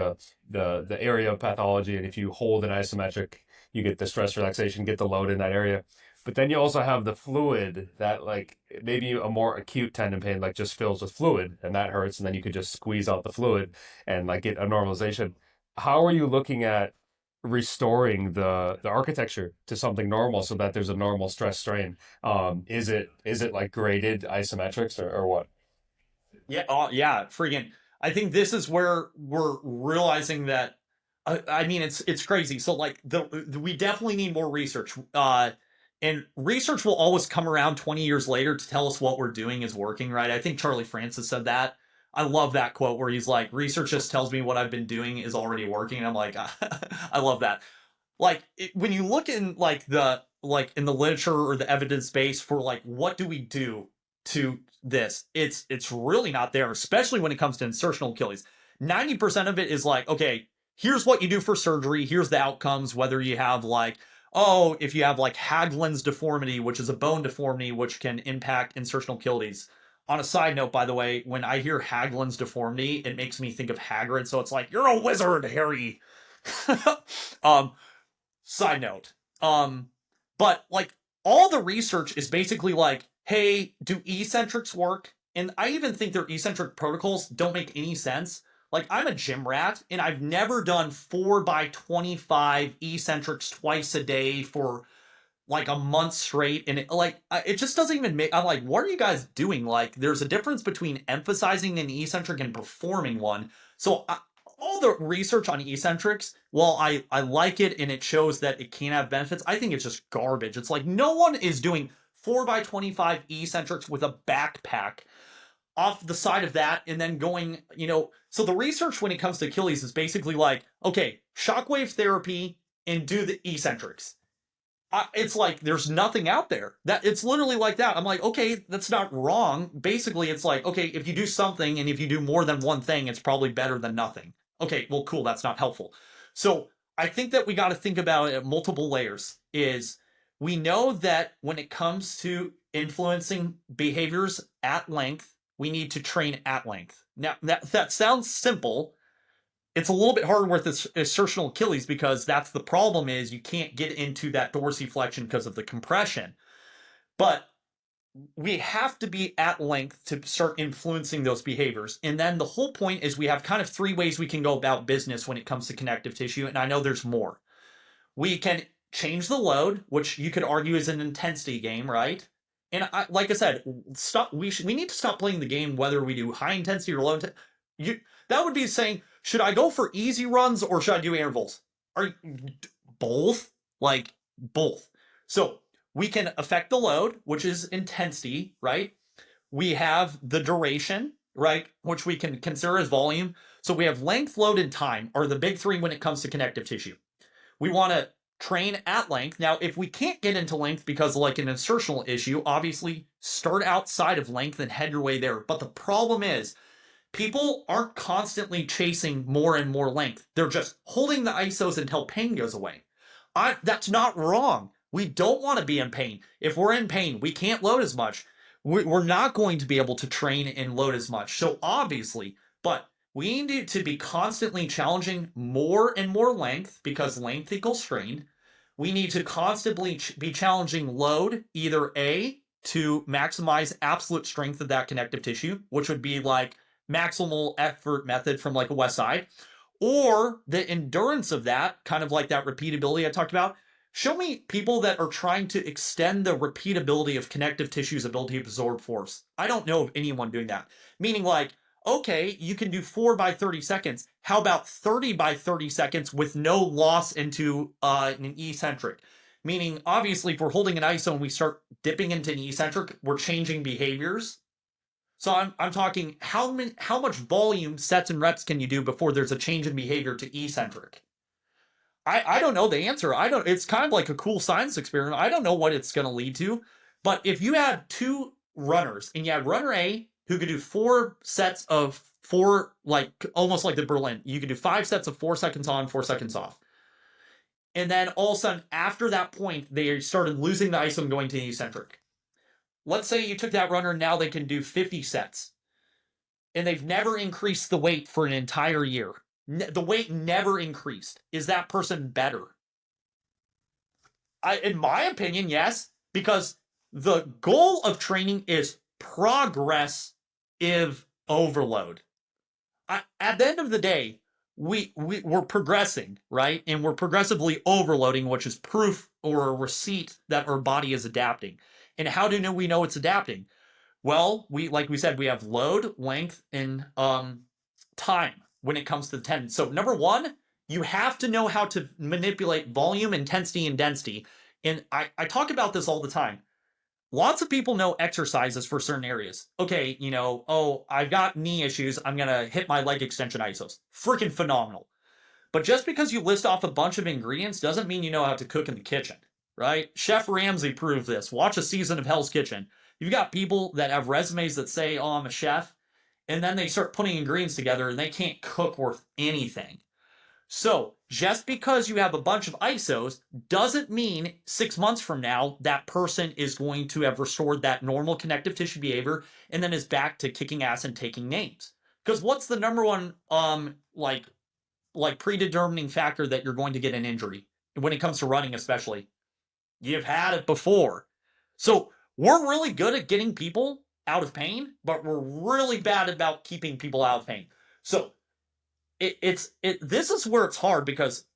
the area of pathology, and if you hold an isometric, you get the stress relaxation, get the load in that area. But then you also have the fluid that like maybe a more acute tendon pain like just fills with fluid and that hurts, and then you could just squeeze out the fluid and like get a normalization. How are you looking at restoring the architecture to something normal so that there's a normal stress strain? Is it like graded isometrics or what? Yeah, oh yeah, freaking. I think this is where we're realizing that. I mean, it's crazy. So like we definitely need more research. And research will always come around 20 years later to tell us what we're doing is working, right? I think Charlie Francis said that. I love that quote where he's like, "Research just tells me what I've been doing is already working." And I'm like, I love that. Like when you look in like in the literature or the evidence base for like what do we do to this, it's really not there, especially when it comes to insertional Achilles. 90% of it is like, okay, here's what you do for surgery, here's the outcomes, whether you have like, oh, if you have like Haglund's deformity, which is a bone deformity which can impact insertional Achilles. On a side note, by the way, when I hear Haglund's deformity, it makes me think of Hagrid, so it's like, you're a wizard, Harry. um Side note. Um, but like all the research is basically like, hey, do eccentrics work? And I even think their eccentric protocols don't make any sense. Like I'm a gym rat and I've never done 4 by 25 eccentrics twice a day for like a month straight. And it just doesn't even make, I'm like, what are you guys doing? Like there's a difference between emphasizing an eccentric and performing one. So all the research on eccentrics, while I like it and it shows that it can have benefits, I think it's just garbage. It's like no one is doing 4 by 25 eccentrics with a backpack off the side of that and then going, so the research when it comes to Achilles is basically like, okay, shockwave therapy and do the eccentrics. It's like there's nothing out there that it's literally like that. I'm like, okay, that's not wrong. Basically, it's like, okay, if you do something and if you do more than one thing, it's probably better than nothing. Okay, well, cool. That's not helpful. So I think that we got to think about it at multiple layers. Is we know that when it comes to influencing behaviors at length, we need to train at length. Now, that sounds simple. It's a little bit harder with this assertional Achilles because that's the problem is you can't get into that dorsiflexion because of the compression. But we have to be at length to start influencing those behaviors. And then the whole point is we have kind of three ways we can go about business when it comes to connective tissue. And I know there's more. We can change the load, which you could argue is an intensity game, right? And like I said, stop. We need to stop playing the game whether we do high intensity or low intensity. That would be saying, should I go for easy runs or should I do intervals? Are both like both? So we can affect the load, which is intensity, right? We have the duration, right, which we can consider as volume. So we have length, load, and time are the big three when it comes to connective tissue. We want to train at length. Now, if we can't get into length because like an insertional issue, obviously start outside of length and head your way there. But the problem is people aren't constantly chasing more and more length. They're just holding the isos until pain goes away. That's not wrong. We don't want to be in pain. If we're in pain, we can't load as much. We're not going to be able to train and load as much. So obviously, but we need to be constantly challenging more and more length because length equals strain. We need to constantly be challenging load, either A, to maximize absolute strength of that connective tissue, which would be like maximal effort method from like a West Side, or the endurance of that, kind of like that repeatability I talked about. Show me people that are trying to extend the repeatability of connective tissue's ability to absorb force. I don't know of anyone doing that. Meaning like, okay, you can do 4 by 30 seconds. How about 30 by 30 seconds with no loss into an eccentric? Meaning, obviously, if we're holding an ISO and we start dipping into an eccentric, we're changing behaviors. So I'm talking how much volume sets and reps can you do before there's a change in behavior to eccentric? I don't know the answer. I don't. It's kind of like a cool science experiment. I don't know what it's going to lead to. But if you had two runners and you had runner A who could do 4 sets of 4, like almost like the Berlin, you could do 5 sets of 4 seconds on, 4 seconds off. And then all of a sudden, after that point, they started losing the iso and going to the eccentric. Let's say you took that runner and now they can do 50 sets. And they've never increased the weight for an entire year. The weight never increased. Is that person better? In my opinion, yes, because the goal of training is progressive overload. At the end of the day, we're progressing, right? And we're progressively overloading, which is proof or a receipt that our body is adapting. And how do we know it's adapting? Well, like we said, we have load, length, and time when it comes to the tendon. So number one, you have to know how to manipulate volume, intensity, and density. And I talk about this all the time. Lots of people know exercises for certain areas. Okay, oh, I've got knee issues. I'm going to hit my leg extension isos. Freaking phenomenal. But just because you list off a bunch of ingredients doesn't mean you know how to cook in the kitchen, right? Chef Ramsay proved this. Watch a season of Hell's Kitchen. You've got people that have resumes that say, oh, I'm a chef, and then they start putting ingredients together and they can't cook worth anything. So just because you have a bunch of ISOs doesn't mean 6 months from now that person is going to have restored that normal connective tissue behavior and then is back to kicking ass and taking names. Because what's the number one like predetermining factor that you're going to get an injury when it comes to running, especially? You've had it before. So we're really good at getting people out of pain, but we're really bad about keeping people out of pain. So this is where it's hard because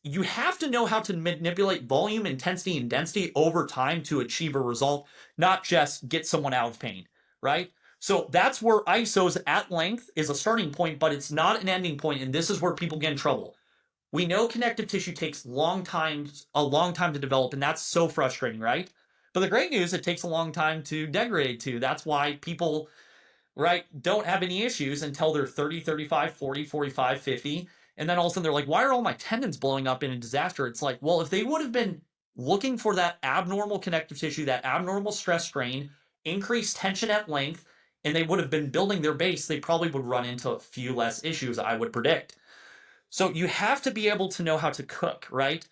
you have to know how to manipulate volume, intensity, and density over time to achieve a result, not just get someone out of pain, right? So that's where ISOs at length is a starting point, but it's not an ending point, and this is where people get in trouble. We know connective tissue takes a long time to develop, and that's so frustrating, right? But the great news, it takes a long time to degrade too. That's why people, right, don't have any issues until they're 30, 35, 40, 45, 50. And then all of a sudden they're like, why are all my tendons blowing up in a disaster? It's like, well, if they would have been looking for that abnormal connective tissue, that abnormal stress strain, increased tension at length, and they would have been building their base, they probably would run into a few less issues, I would predict. So you have to be able to know how to cook, right?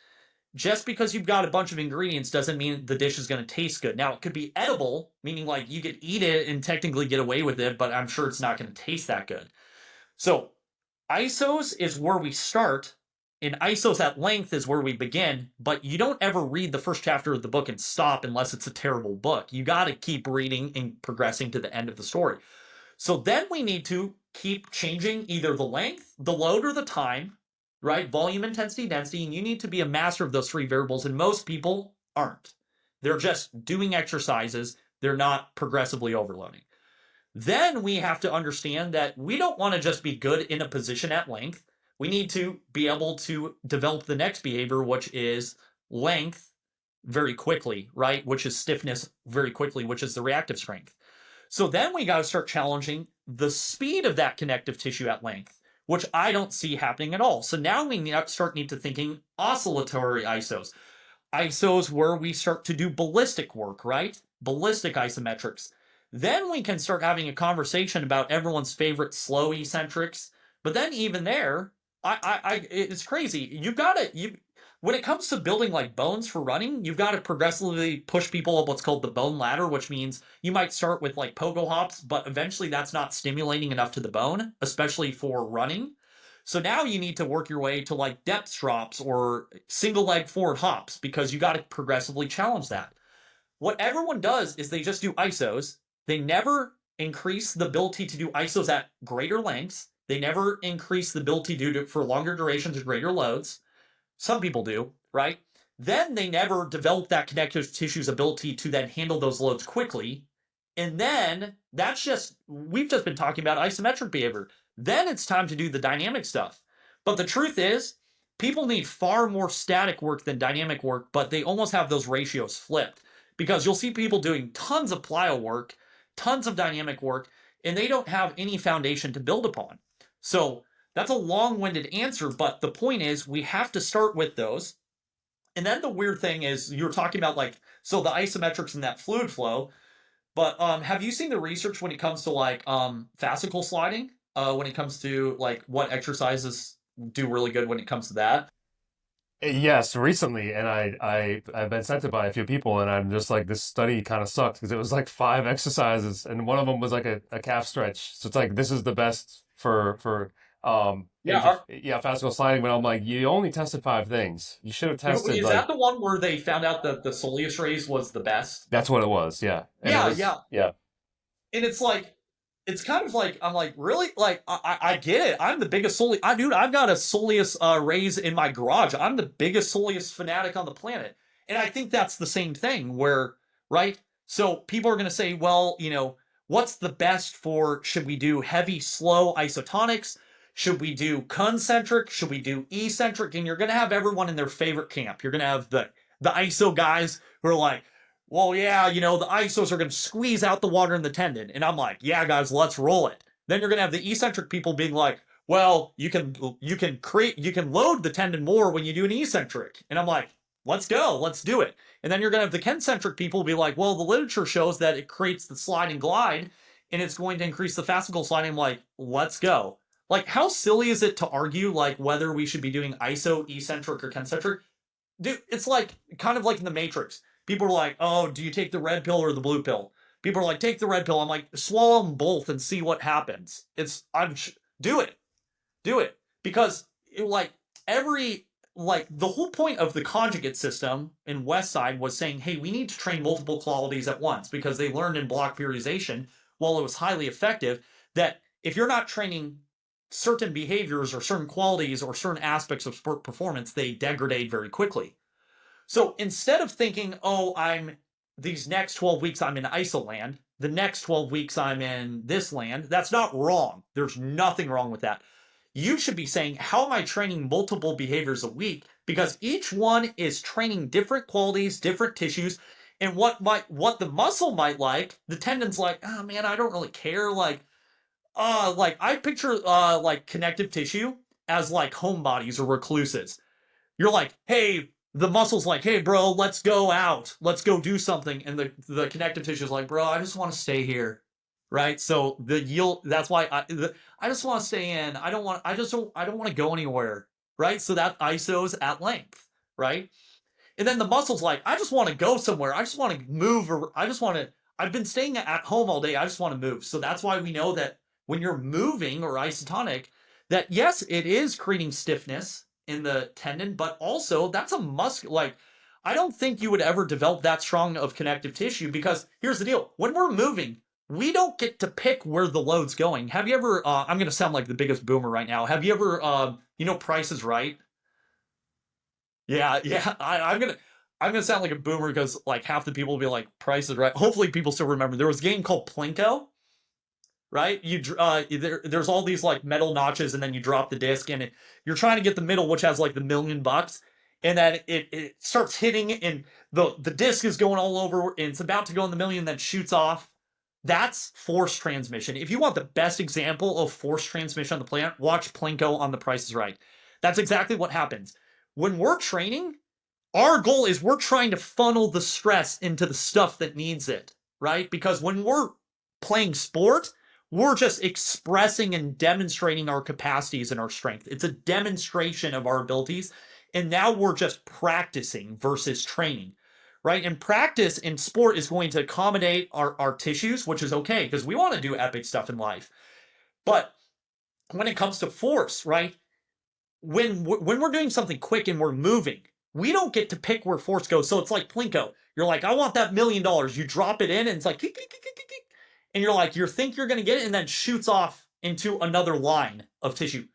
just because you've got a bunch of ingredients doesn't mean the dish is going to taste good. Now, it could be edible, meaning like you could eat it and technically get away with it, but I'm sure it's not going to taste that good. So, ISOs is where we start, and ISOs at length is where we begin, but you don't ever read the first chapter of the book and stop unless it's a terrible book. You got to keep reading and progressing to the end of the story. So then we need to keep changing either the length, the load, or the time, right? Volume, intensity, density, and you need to be a master of those three variables, and most people aren't. They're just doing exercises, they're not progressively overloading. Then we have to understand that we don't want to just be good in a position at length. We need to be able to develop the next behavior, which is length very quickly, right? Which is stiffness very quickly, which is the reactive strength. So then we got to start challenging the speed of that connective tissue at length, which I don't see happening at all. So now we need to thinking oscillatory isos. Isos where we start to do ballistic work, right? Ballistic isometrics. Then we can start having a conversation about everyone's favorite slow eccentrics. But then even there, it's crazy. When it comes to building like bones for running, you've got to progressively push people up what's called the bone ladder, which means you might start with like pogo hops, but eventually that's not stimulating enough to the bone, especially for running. So now you need to work your way to like depth drops or single leg forward hops because you got to progressively challenge that. What everyone does is they just do ISOs. They never increase the ability to do ISOs at greater lengths. They never increase the ability to do it for longer durations or greater loads. Some people do, right? Then they never develop that connective tissue's ability to then handle those loads quickly. And then we've just been talking about isometric behavior. Then it's time to do the dynamic stuff. But the truth is, people need far more static work than dynamic work, but they almost have those ratios flipped. Because you'll see people doing tons of plyo work, tons of dynamic work, and they don't have any foundation to build upon. So that's a long-winded answer, but the point is we have to start with those. And then the weird thing is you're talking about like so the isometrics and that fluid flow, but have you seen the research when it comes to like fascicle sliding? When it comes to like what exercises do really good when it comes to that? Yes, recently, and I've been sent it by a few people, and I'm just like this study kind of sucked because it was like five exercises, and one of them was like a calf stretch. So it's like this is the best for Yeah, yeah, fascicle sliding. But I'm like, you only tested five things. You should have tested is that like the one where they found out that the soleus rays was the best? that's what it was. Yeah, and it Yeah, was yeah. yeah. And it's like it's kind of like I'm like really like I get it. I'm the biggest soleus. Dude, I've got a soleus rays in my garage. I'm the biggest soleus fanatic on the planet, and I think that's the same thing. Where right, so people are going to say, well, what's the best for? Should we do heavy, slow isotonics? Should we do concentric? Should we do eccentric? And you're going to have everyone in their favorite camp. You're going to have the ISO guys who are like, well, yeah, the ISOs are going to squeeze out the water in the tendon. And I'm like, yeah, guys, let's roll it. Then you're going to have the eccentric people being like, well, you can load the tendon more when you do an eccentric. And I'm like, let's go, let's do it. And then you're going to have the concentric people be like, well, the literature shows that it creates the slide and glide and it's going to increase the fascicle sliding. I'm like, let's go. Like, how silly is it to argue like whether we should be doing ISO, eccentric, or concentric? Dude, it's like kind of like in the Matrix. People are like, "Oh, do you take the red pill or the blue pill?" People are like, "Take the red pill." I'm like, "Swallow them both and see what happens." Do it, do it because like every like the whole point of the conjugate system in West Side was saying, "Hey, we need to train multiple qualities at once," because they learned in block periodization, while it was highly effective, that if you're not training certain behaviors or certain qualities or certain aspects of sport performance, they degrade very quickly. So instead of thinking, oh, these next 12 weeks I'm in isoland, the next 12 weeks I'm in this land, that's not wrong. There's nothing wrong with that. You should be saying, how am I training multiple behaviors a week? Because each one is training different qualities, different tissues, and what the muscle might like, the tendon's like, oh man, I don't really care. Like I picture like connective tissue as like homebodies or recluses. You're like, hey, the muscle's like, hey, bro, let's go out, let's go do something, and the connective tissue is like, bro, I just want to stay here, right? So the yield. That's why I just want to stay in. I don't want to go anywhere, right? So that ISOs at length, right? And then the muscle's like, I just want to go somewhere. I just want to move, or I've been staying at home all day. I just want to move. So that's why we know that when you're moving or isotonic, that yes, it is creating stiffness in the tendon, but also that's a muscle. Like, I don't think you would ever develop that strong of connective tissue, because here's the deal. When we're moving, we don't get to pick where the load's going. Have you ever, I'm going to sound like the biggest boomer right now. Have you ever, Price is Right? Yeah. I'm gonna sound like a boomer because like half the people will be like, Price is Right. Hopefully people still remember. There was a game called Plinko, right? There's all these like metal notches, and then you drop the disc, and you're trying to get the middle, which has like the $1,000,000, and then it starts hitting, and the disc is going all over, and it's about to go in the million, then shoots off. That's force transmission. If you want the best example of force transmission on the planet, watch Plinko on The Price is Right. That's exactly what happens. When we're training, our goal is we're trying to funnel the stress into the stuff that needs it, right? Because when we're playing sport, we're just expressing and demonstrating our capacities and our strength. It's a demonstration of our abilities. And now we're just practicing versus training, right? And practice in sport is going to accommodate our tissues, which is okay because we want to do epic stuff in life. But when it comes to force, right? When we're doing something quick and we're moving, we don't get to pick where force goes. So it's like Plinko. You're like, I want that $1,000,000. You drop it in, and it's like, and you're like, you think you're going to get it, and then shoots off into another line of tissue.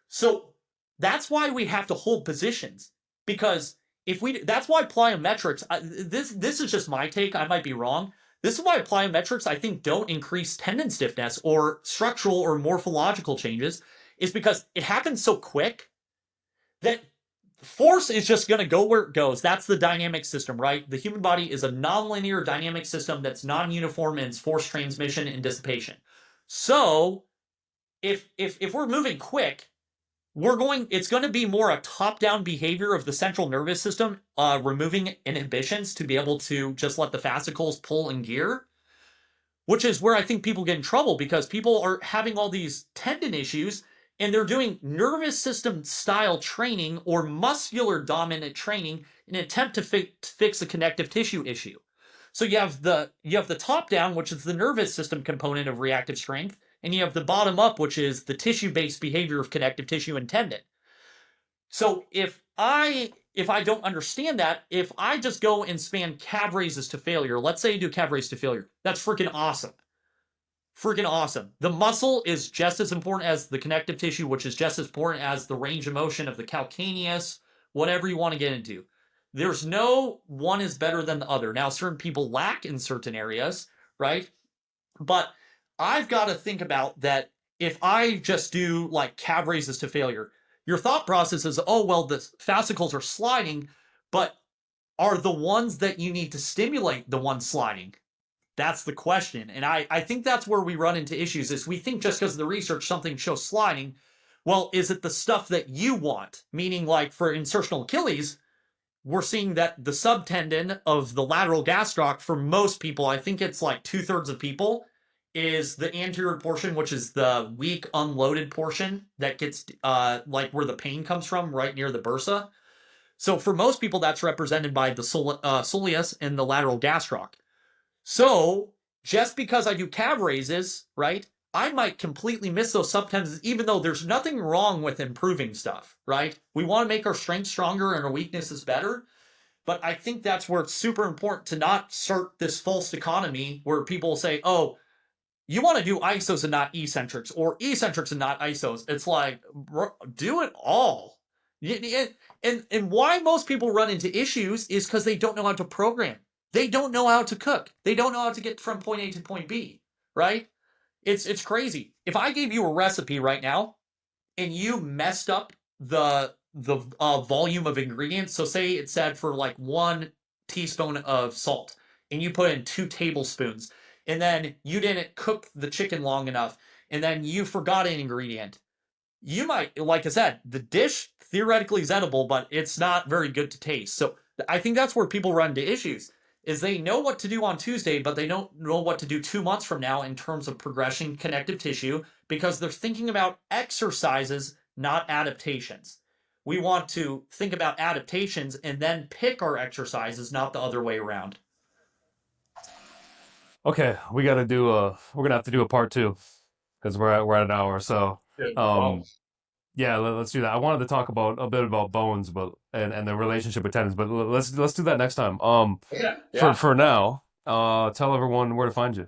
So that's why we have to hold positions, because that's why plyometrics. This is just my take. I might be wrong. This is why plyometrics, I think, don't increase tendon stiffness or structural or morphological changes, is because it happens so quick that force is just going to go where it goes. That's the dynamic system, right? The human body is a nonlinear dynamic system that's non-uniform in its force transmission and dissipation. So if we're moving quick, it's going to be more a top-down behavior of the central nervous system, removing inhibitions to be able to just let the fascicles pull and gear, which is where I think people get in trouble, because people are having all these tendon issues and they're doing nervous system style training or muscular dominant training in an attempt to fix a connective tissue issue. So you have the top down, which is the nervous system component of reactive strength, and you have the bottom up, which is the tissue based behavior of connective tissue and tendon. So if I don't understand that, if I just go and span calf raises to failure, let's say you do calf raise to failure, that's freaking awesome. Freaking awesome. The muscle is just as important as the connective tissue, which is just as important as the range of motion of the calcaneus, whatever you want to get into. There's no one is better than the other. Now, certain people lack in certain areas, right? But I've got to think about that. If I just do like calf raises to failure, your thought process is, oh, well, the fascicles are sliding, but are the ones that you need to stimulate the ones sliding? That's the question. And I think that's where we run into issues, is we think just because of the research something shows sliding, well, is it the stuff that you want? Meaning, like for insertional Achilles, we're seeing that the subtendon of the lateral gastroc, for most people, I think it's like 2/3 of people, is the anterior portion, which is the weak unloaded portion that gets like where the pain comes from, right near the bursa. So for most people, that's represented by the soleus and the lateral gastroc. So just because I do calf raises, right, I might completely miss those subtendons, even though there's nothing wrong with improving stuff, right? We want to make our strength stronger and our weaknesses better. But I think that's where it's super important to not start this false dichotomy where people say, oh, you want to do isos and not eccentrics, or eccentrics and not isos. It's like, do it all. And why most people run into issues is because they don't know how to program. They don't know how to cook. They don't know how to get from point A to point B, right? It's crazy. If I gave you a recipe right now and you messed up the volume of ingredients, so say it said for like 1 teaspoon of salt, and you put in 2 tablespoons, and then you didn't cook the chicken long enough, and then you forgot an ingredient, you might, like I said, the dish theoretically is edible, but it's not very good to taste. So I think that's where people run into issues, is they know what to do on Tuesday, but they don't know what to do 2 months from now in terms of progression connective tissue, because they're thinking about exercises, not adaptations. we want to think about adaptations and then pick our exercises, not the other way around. Okay, we're gonna have to do a part two because we're at an hour. So, Well, um, yeah, let's do that. I wanted to talk about a bit about bones, but and the relationship with tendons, but let's do that next time. yeah, For yeah. for now, tell everyone where to find you.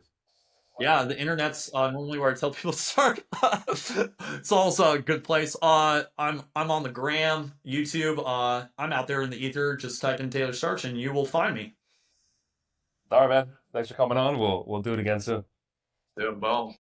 Yeah, the internet's normally where I tell people to start. It's also a good place. I'm on the gram, YouTube. I'm out there in the ether. Just type in Taylor Starch and you will find me. All right, man. Thanks for coming on. We'll do it again soon. Yeah, well,